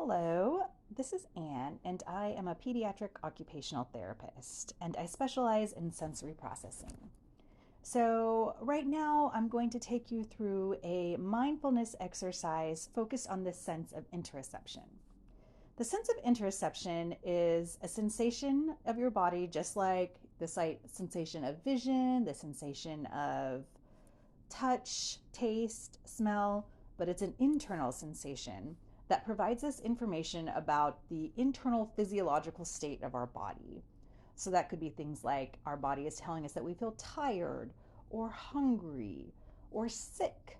Hello, this is Anne, and I am a pediatric occupational therapist, and I specialize in sensory processing. So, right now, I'm going to take you through a mindfulness exercise focused on the sense of interoception. The sense of interoception is a sensation of your body, just like the sensation of vision, the sensation of touch, taste, smell, but it's an internal sensation that provides us information about the internal physiological state of our body. So that could be things like our body is telling us that we feel tired or hungry or sick.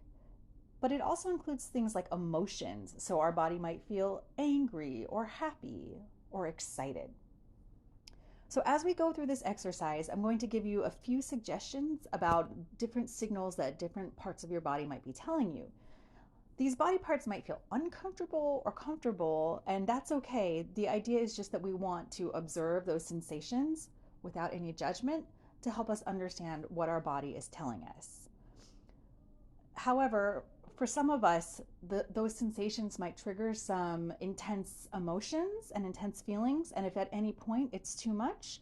But it also includes things like emotions. So our body might feel angry or happy or excited. So, as we go through this exercise, I'm going to give you a few suggestions about different signals that different parts of your body might be telling you. These body parts might feel uncomfortable or comfortable, and that's okay. The idea is just that we want to observe those sensations without any judgment to help us understand what our body is telling us. However, for some of us, those sensations might trigger some intense emotions and intense feelings. And if at any point it's too much,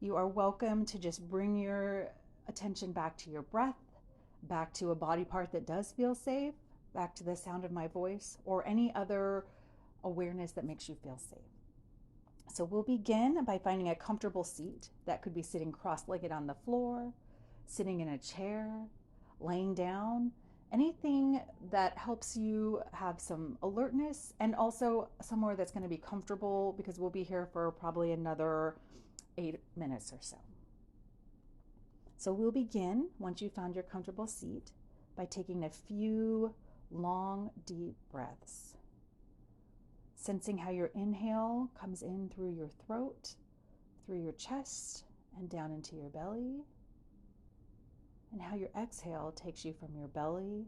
you are welcome to just bring your attention back to your breath, back to a body part that does feel safe, back to the sound of my voice, or any other awareness that makes you feel safe. So we'll begin by finding a comfortable seat. That could be sitting cross-legged on the floor, sitting in a chair, laying down, anything that helps you have some alertness and also somewhere that's going to be comfortable, because we'll be here for probably another 8 minutes or so. So we'll begin, once you found your comfortable seat, by taking a few long, deep breaths. Sensing how your inhale comes in through your throat, through your chest, and down into your belly, and how your exhale takes you from your belly,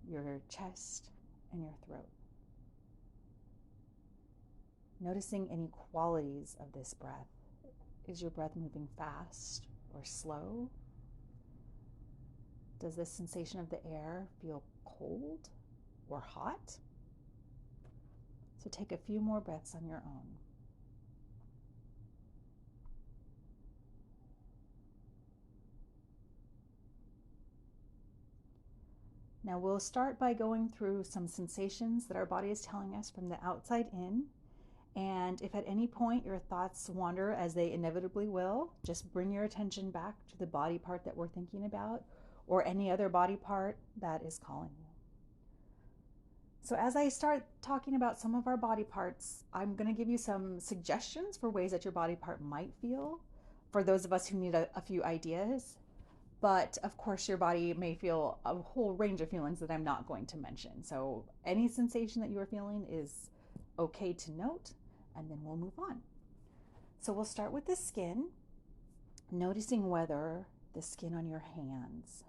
your chest, and your throat. Noticing any qualities of this breath. Is your breath moving fast or slow? Does the sensation of the air feel cold or hot? So take a few more breaths on your own. Now we'll start by going through some sensations that our body is telling us from the outside in. And if at any point your thoughts wander, as they inevitably will, just bring your attention back to the body part that we're thinking about, or any other body part that is calling you. So as I start talking about some of our body parts, I'm going to give you some suggestions for ways that your body part might feel, for those of us who need a few ideas. But of course, your body may feel a whole range of feelings that I'm not going to mention. So any sensation that you are feeling is okay to note, and then we'll move on. So we'll start with the skin, noticing whether the skin on your hands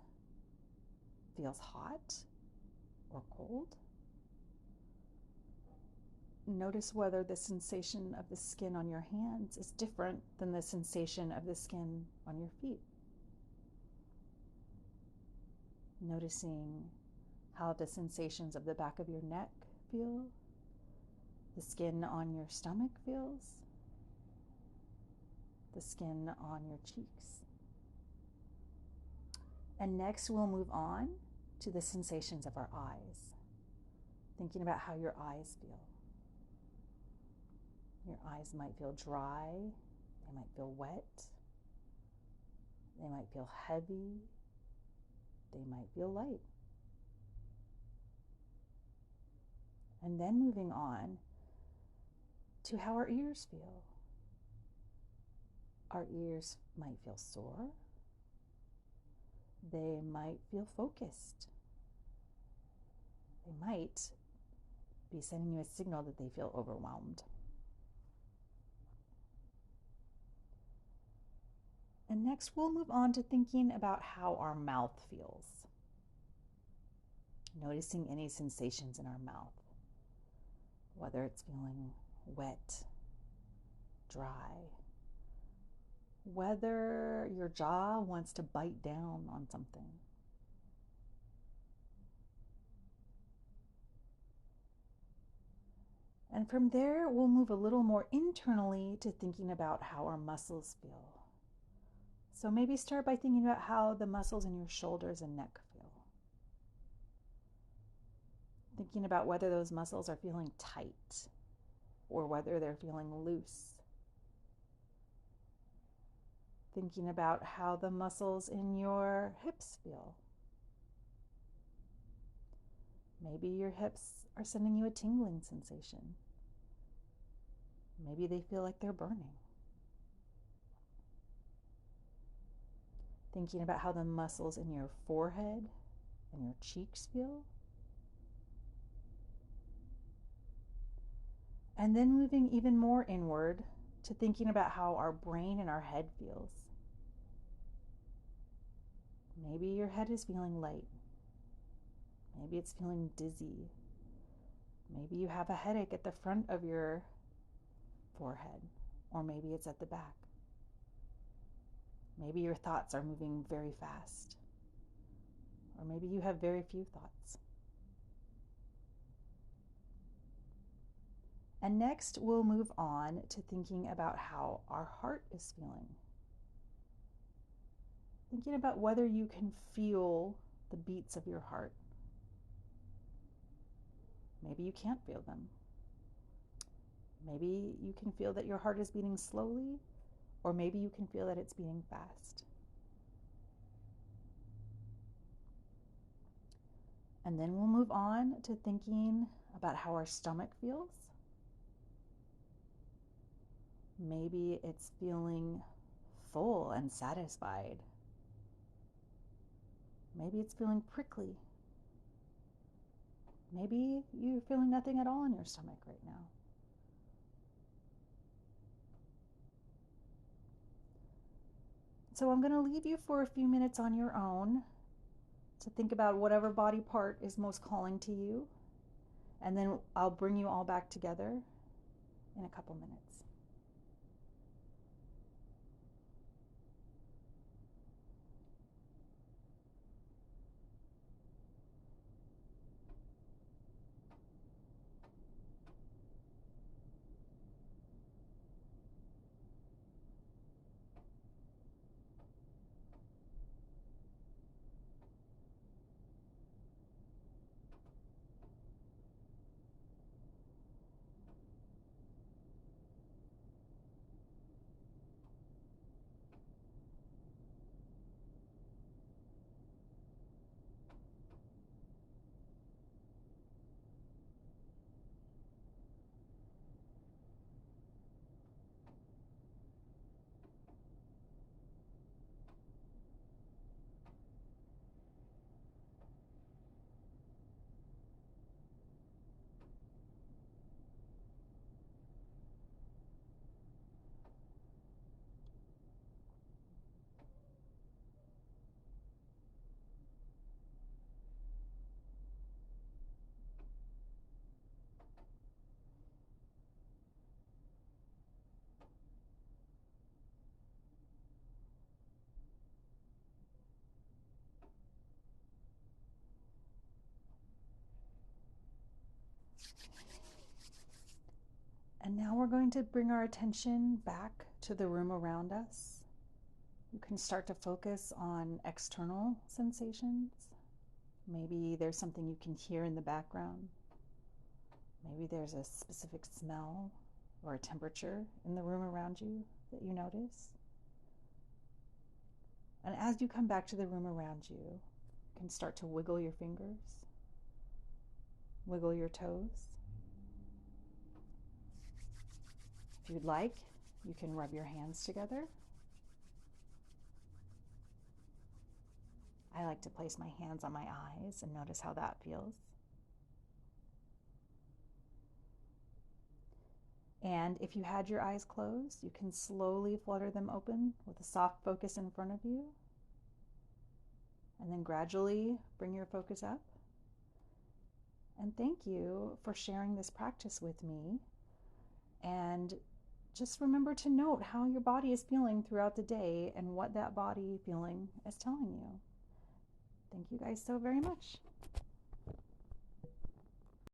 feels hot or cold. Notice whether the sensation of the skin on your hands is different than the sensation of the skin on your feet. Noticing how the sensations of the back of your neck feel, the skin on your stomach feels, the skin on your cheeks. And next we'll move on to the sensations of our eyes, thinking about how your eyes feel. Your eyes might feel dry, they might feel wet, they might feel heavy, they might feel light. And then moving on to how our ears feel. Our ears might feel sore. They might feel focused. They might be sending you a signal that they feel overwhelmed. And next we'll move on to thinking about how our mouth feels. Noticing any sensations in our mouth, whether it's feeling wet, dry, whether your jaw wants to bite down on something. And from there, we'll move a little more internally to thinking about how our muscles feel. So maybe start by thinking about how the muscles in your shoulders and neck feel. Thinking about whether those muscles are feeling tight or whether they're feeling loose. Thinking about how the muscles in your hips feel. Maybe your hips are sending you a tingling sensation. Maybe they feel like they're burning. Thinking about how the muscles in your forehead and your cheeks feel. And then moving even more inward to thinking about how our brain and our head feels. Maybe your head is feeling light. Maybe it's feeling dizzy. Maybe you have a headache at the front of your forehead, or maybe it's at the back. Maybe your thoughts are moving very fast, or maybe you have very few thoughts. And next, we'll move on to thinking about how our heart is feeling. Thinking about whether you can feel the beats of your heart. Maybe you can't feel them. Maybe you can feel that your heart is beating slowly, or maybe you can feel that it's beating fast. And then we'll move on to thinking about how our stomach feels. Maybe it's feeling full and satisfied. Maybe it's feeling prickly. Maybe you're feeling nothing at all in your stomach right now. So I'm going to leave you for a few minutes on your own to think about whatever body part is most calling to you. And then I'll bring you all back together in a couple minutes. And now we're going to bring our attention back to the room around us. You can start to focus on external sensations. Maybe there's something you can hear in the background. Maybe there's a specific smell or a temperature in the room around you that you notice. And as you come back to the room around you, you can start to wiggle your fingers, wiggle your toes. If you'd like, you can rub your hands together. I like to place my hands on my eyes and notice how that feels. And if you had your eyes closed, you can slowly flutter them open with a soft focus in front of you. And then gradually bring your focus up. And thank you for sharing this practice with me. And just remember to note how your body is feeling throughout the day and what that body feeling is telling you. Thank you guys so very much.